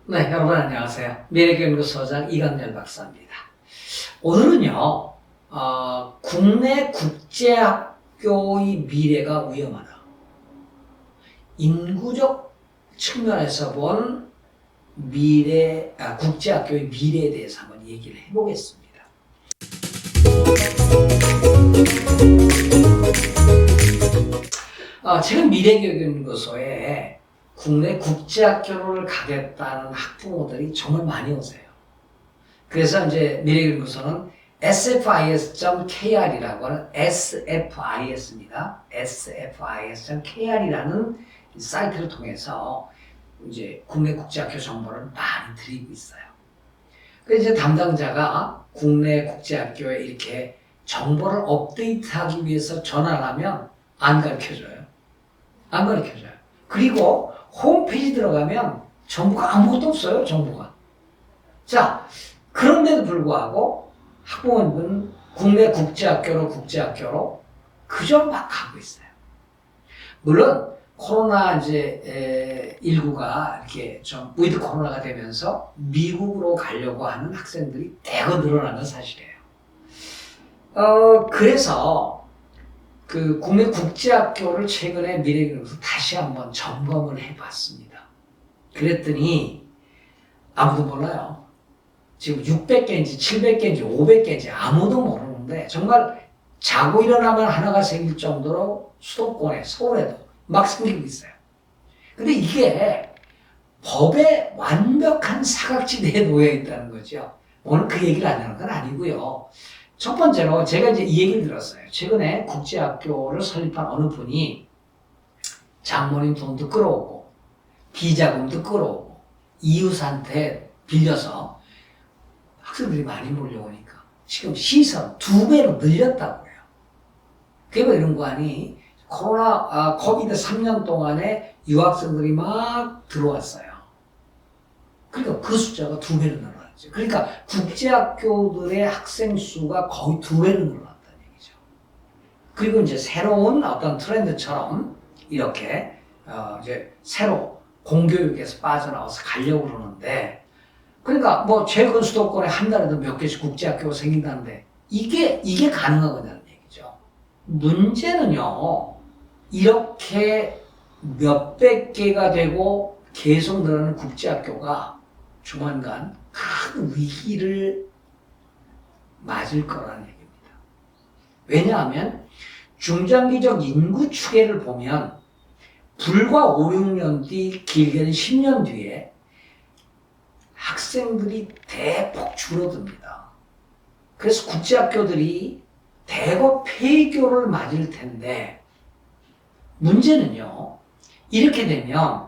네, 여러분 안녕하세요. 미래교육연구소장 이강렬 박사입니다. 오늘은요, 국내 국제학교의 미래가 위험하다. 인구적 측면에서 본 국제학교의 미래에 대해서 한번 얘기를 해보겠습니다. 최근 미래교육연구소에 국내 국제학교를 가겠다는 학부모들이 정말 많이 오세요. 그래서 이제 미래연구소는 sfis.kr이라고 하는 sfis입니다. sfis.kr이라는 사이트를 통해서 이제 국내 국제학교 정보를 많이 드리고 있어요. 그래서 이제 담당자가 국내 국제학교에 이렇게 정보를 업데이트하기 위해서 전화를 하면 안 가르쳐줘요. 안 가르쳐줘요. 그리고 홈페이지 들어가면 정보가 아무것도 없어요, 정보가. 자, 그런데도 불구하고 학부모님은 국내 국제학교로 그저 막 가고 있어요. 물론 코로나 이제 19가 이렇게 좀 위드 코로나가 되면서 미국으로 가려고 하는 학생들이 대거 늘어난 건 사실이에요. 그래서 그 국내 국제학교를 최근에 미래교육에서 다시 한번 점검을 해봤습니다. 그랬더니 아무도 몰라요. 지금 600개인지 700개인지 500개인지 아무도 모르는데 정말 자고 일어나면 하나가 생길 정도로 수도권에 서울에도 막 생기고 있어요. 근데 이게 법의 완벽한 사각지대에 놓여 있다는 거죠. 오늘 그 얘기를 하려는 건 아니고요. 첫 번째로 제가 이제 이 얘기를 들었어요. 최근에 국제학교를 설립한 어느 분이 장모님 돈도 끌어오고 비자금도 끌어오고 이웃한테 빌려서 학생들이 많이 몰려오니까 지금 시설 2배로 늘렸다고 해요. 그리고 이런 거 하니 코비드 3년 동안에 유학생들이 막 들어왔어요. 그러니까 그 숫자가 2배로 늘어났죠. 그러니까 국제학교들의 학생 수가 거의 2배로 늘어났다는 얘기죠. 그리고 이제 새로운 어떤 트렌드처럼 이렇게 이제 새로 공교육에서 빠져나와서 가려고 그러는데, 그러니까 뭐 최근 수도권에 한 달에도 몇 개씩 국제학교가 생긴다는데 이게 가능하거든요 얘기죠. 문제는요, 이렇게 몇백 개가 되고 계속 늘어나는 국제학교가 조만간 큰 위기를 맞을 거라는 얘기입니다. 왜냐하면 중장기적 인구 추계를 보면 불과 5, 6년 뒤, 길게는 10년 뒤에 학생들이 대폭 줄어듭니다. 그래서 국제학교들이 대거 폐교를 맞을 텐데, 문제는요, 이렇게 되면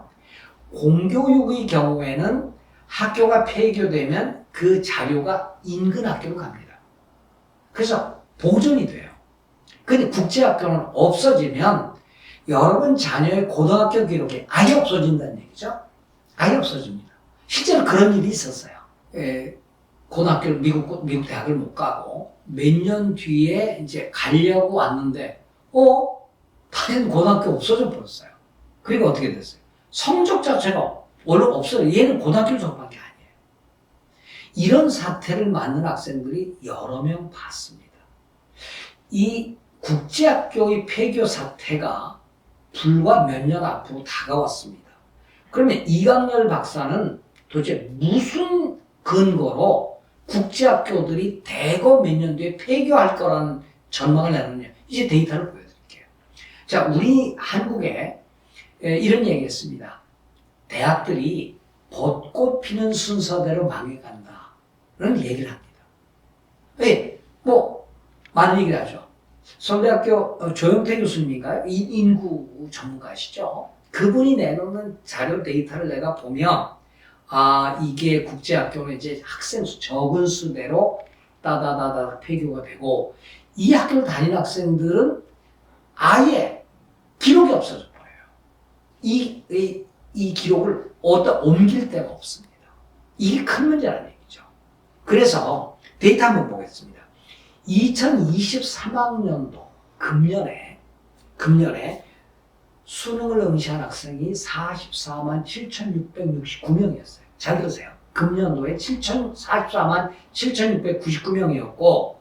공교육의 경우에는 학교가 폐교되면 그 자료가 인근 학교로 갑니다. 그래서 보존이 돼요. 근데 국제학교는 없어지면 여러분 자녀의 고등학교 기록이 아예 없어진다는 얘기죠. 아예 없어집니다. 실제로 그런 일이 있었어요. 고등학교를 미국 대학을 못 가고 몇 년 뒤에 이제 가려고 왔는데 다른 고등학교 없어져 버렸어요. 그리고 어떻게 됐어요? 성적 자체가 원래 없어요. 얘는 고등학교 졸업한 게 아니에요. 이런 사태를 맞는 학생들이 여러 명 봤습니다. 이 국제학교의 폐교 사태가 불과 몇 년 앞으로 다가왔습니다. 그러면 이강렬 박사는 도대체 무슨 근거로 국제학교들이 대거 몇 년 뒤에 폐교할 거라는 전망을 내놓느냐. 이제 데이터를 보여드릴게요. 자, 우리 한국에 이런 얘기 했습니다. 대학들이 벚꽃 피는 순서대로 망해간다. 라는 얘기를 합니다. 왜? 많은 얘기를 하죠. 서울대학교 조영태 교수님인가요? 인구 전문가시죠. 그분이 내놓는 자료 데이터를 내가 보면, 이게 국제학교는 이제 학생 수, 적은 수대로 따다다다 폐교가 되고, 이 학교를 다니는 학생들은 아예 기록이 없어져 버려요. 이 기록을 옮길 데가 없습니다. 이게 큰 문제라는 얘기죠. 그래서 데이터 한번 보겠습니다. 2023학년도 금년에 수능을 응시한 학생이 44만 7,669명이었어요. 잘 들으세요. 금년도에 7,044만 7,699명이었고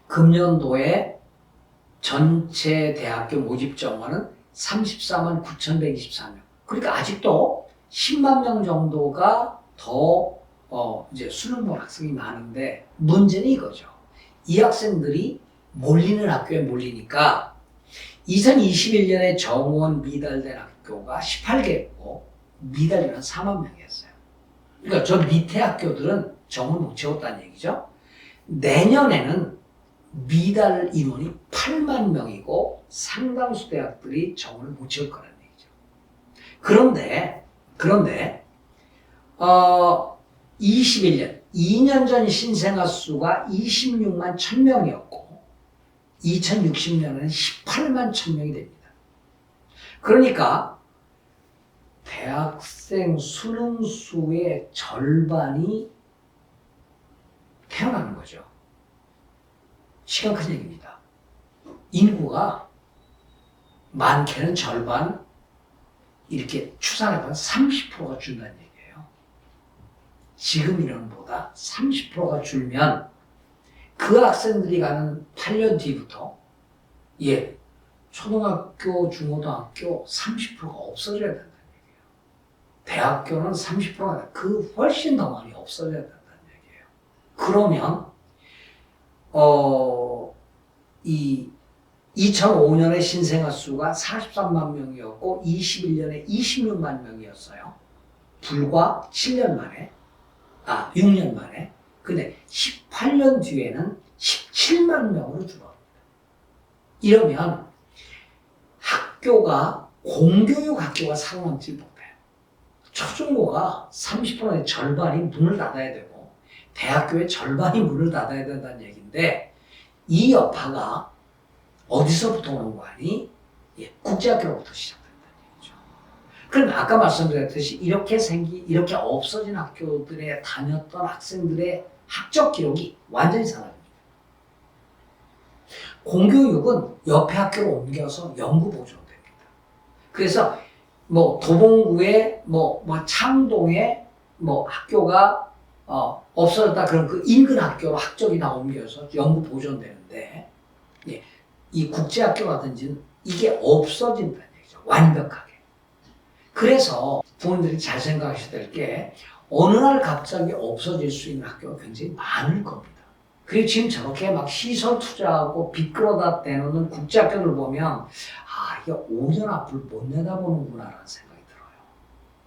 금년도에 전체 대학교 모집 정원은 34만 9,124명. 그러니까 아직도 10만 명 정도가 더 이제 수능 본 학생이 많은데 문제는 이거죠. 이 학생들이 몰리는 학교에 몰리니까 2021년에 정원 미달된 학교가 18개였고 미달이는 4만 명이었어요. 그러니까 저 밑에 학교들은 정원 못 채웠다는 얘기죠. 내년에는 미달 인원이 8만 명이고 상당수 대학들이 정원을 못 채울 거라는 얘기죠. 그런데 21년 2년 전 신생아 수가 26만 1,000명이었고 2060년에는 18만 1,000명이 됩니다. 그러니까 대학생 수능 수의 절반이 태어나는 거죠. 시간 큰 얘기입니다. 인구가 많게는 절반, 이렇게 추산해보면 30%가 준다는 얘기예요. 지금 인원보다 30%가 줄면 그 학생들이 가는 8년 뒤부터 초등학교, 중고등학교 30%가 없어져야 된다는 얘기예요. 대학교는 30%가 그 훨씬 더 많이 없어져야 된다는 얘기예요. 그러면 이 2005년에 신생아 수가 43만 명이었고 21년에 26만 명이었어요. 불과 7년 만에, 6년 만에. 근데 18년 뒤에는 17만 명으로 줄어듭니다. 이러면 공교육 학교가 살아남지 못해요. 초중고가 30%의 절반이 문을 닫아야 되고 대학교의 절반이 문을 닫아야 된다는 얘기인데 이 여파가 어디서부터 오는 거 아니? 국제학교로부터 시작된다는 얘기죠. 그럼 아까 말씀드렸듯이 이렇게 없어진 학교들에 다녔던 학생들의 학적 기록이 완전히 사라집니다. 공교육은 옆에 학교로 옮겨서 영구 보존됩니다. 그래서 도봉구에 창동에 학교가 없어졌다 그럼 그 인근 학교로 학적이 다 옮겨서 영구 보존되는데 이 국제학교라든지는 이게 없어진다는 얘기죠. 완벽하게. 그래서 부모님들이 잘 생각하셔야 될 게 어느 날 갑자기 없어질 수 있는 학교가 굉장히 많을 겁니다. 그리고 지금 저렇게 막 시설 투자하고 빚 끌어다 대놓는 국제학교를 보면 이게 5년 앞을 못 내다보는구나 라는 생각이 들어요.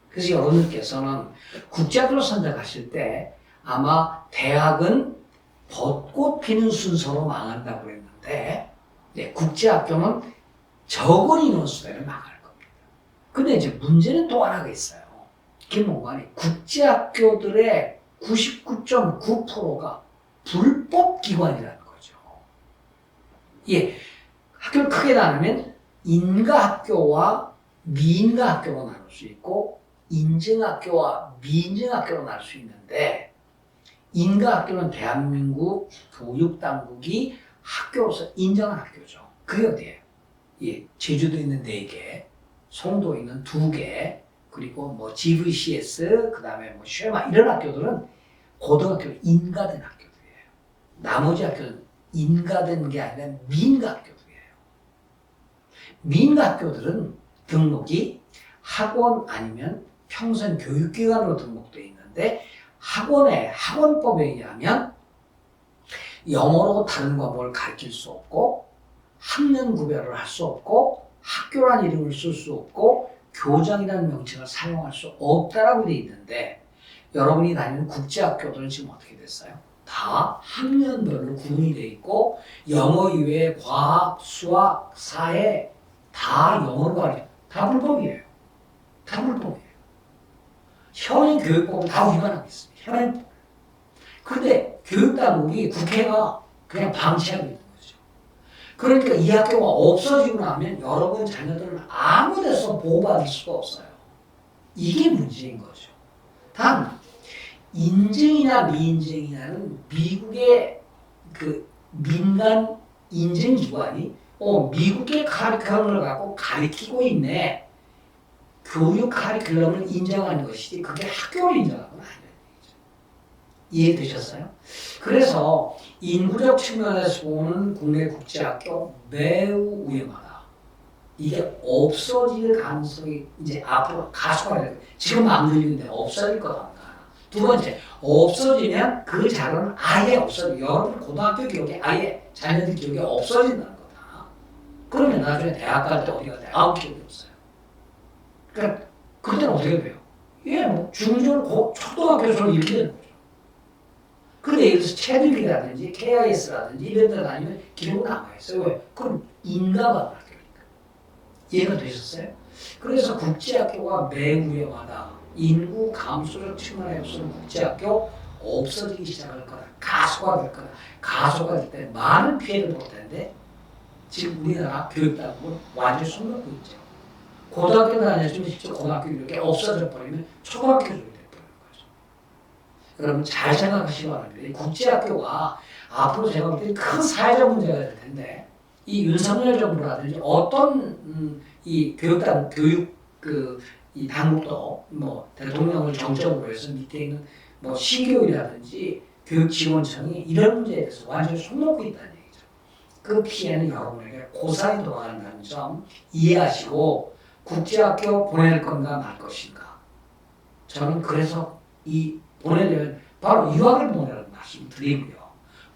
그래서 여러분들께서는 국제학교를 선택하실 때 아마 대학은 벚꽃 피는 순서로 망한다고 했는데 국제학교는 적은 인원수대로 망할 겁니다. 근데 이제 문제는 또 하나가 있어요. 그게 뭔가 국제학교들의 99.9%가 불법 기관이라는 거죠. 학교를 크게 나누면 인가학교와 미인가학교로 나눌 수 있고 인증학교와 미인증학교로 나눌 수 있는데 인가학교는 대한민국 교육당국이 학교로서 인정한 학교죠. 그게 어디예요? 제주도에 있는 4개, 송도에 있는 2개, 그리고 GVCS, 그 다음에 쉐마 이런 학교들은 고등학교는 인가된 학교들이에요. 나머지 학교는 인가된 게 아니라 미인가 학교들이에요. 미인가 학교들은 등록이 학원 아니면 평생 교육기관으로 등록되어 있는데 학원법에 의하면 영어로 다른 과목을 가르칠 수 없고 학년 구별을 할 수 없고 학교란 이름을 쓸 수 없고 교장이라는 명칭을 사용할 수 없다라고 되어 있는데 여러분이 다니는 국제학교들은 지금 어떻게 됐어요? 다 학년별로 구분이 되어 있고 영어 이외에 과학, 수학, 사회 다 영어로 가르쳐요. 다 불법이에요. 다 불법이에요. 현행 교육법을 다 위반하고 있습니다. 현행. 그런데 교육당국이 국회가 그냥 방치하고 있는 거죠. 그러니까 이 학교가 없어지고 나면 여러분 자녀들은 아무 데서 보호받을 수가 없어요. 이게 문제인 거죠. 단 인증이나 미인증이라는 미국의 그 민간 인증기관이 미국의 카리큘럼을 갖고 가르치고 있네. 교육 카리큘럼을 인정하는 것이지 그게 학교를 인정하는 건 아니라는 얘기죠. 이해되셨어요? 그래서 인구적 측면에서 보는 국내 국제학교 매우 위험하다. 이게 없어질 가능성이 이제 앞으로 가속화될 거예요. 지금 안 들리는데 없어질 거다. 두 번째, 없어지면 그 자료는 아예 없어져. 여러분 고등학교 기억에 아예 자녀들 기억에 없어진다는 거다. 그러면 나중에 대학 갈 때 어디 갈 때 아무 기억이 없어요. 그러니까 그때는 어떻게 돼요? 예, 뭐 중중 초등학교에서는 이렇게 되는 거죠. 근데 예를 들어서 체득이라든지 KIS라든지 이런 데 다니면 기록은 남아있어요. 왜? 그럼 인가받는 학교니까. 이해가 되셨어요? 그래서 국제학교가 매우 위험하다. 인구 감소적 측면에서는 국제학교 없어지기 시작할 거다. 가속화될 거다. 가속화될 때 많은 피해를 볼 텐데 지금 우리나라 교육당국은 완전히 손 놓고 있죠. 고등학교 다녔으면 실제 고등학교 이렇게 없어져 버리면 초등학교 교육이 돼버리는 거죠. 여러분 잘 생각하시기 바랍니다. 이 국제학교가 앞으로 제가 볼 때 큰 사회적 문제가 될 텐데 이 윤석열 정부라든지 어떤 이 교육당 교육 이 당국도 뭐 대통령을 정적으로 해서 밑에 있는 뭐 시교육이라든지 교육지원청이 이런 문제에 대해서 완전히 손 놓고 있다는 얘기죠. 그 피해는 여러분에게 고스란히 돌아간다는 점 이해하시고 국제학교 보낼 건가 말 것인가. 저는 그래서 이 보내려면 바로 유학을 보내라는 말씀을 드리고요.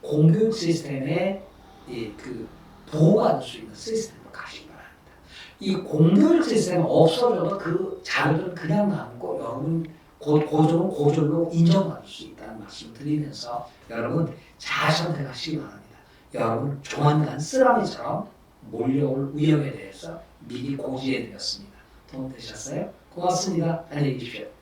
공교육 시스템에 그 보호받을 수 있는 시스템으로 가시기 바랍니다. 이 공교육 시스템이 없어져도 그 자료들은 그냥 남고 여러분 고졸은 고졸로 인정받을 수 있다는 말씀을 드리면서 여러분 잘 선택하시기 바랍니다. 여러분 조만간 쓰라미처럼 몰려올 위험에 대해서 미리 고지해 드렸습니다. 도움 되셨어요? 고맙습니다. 안녕히 계십시오.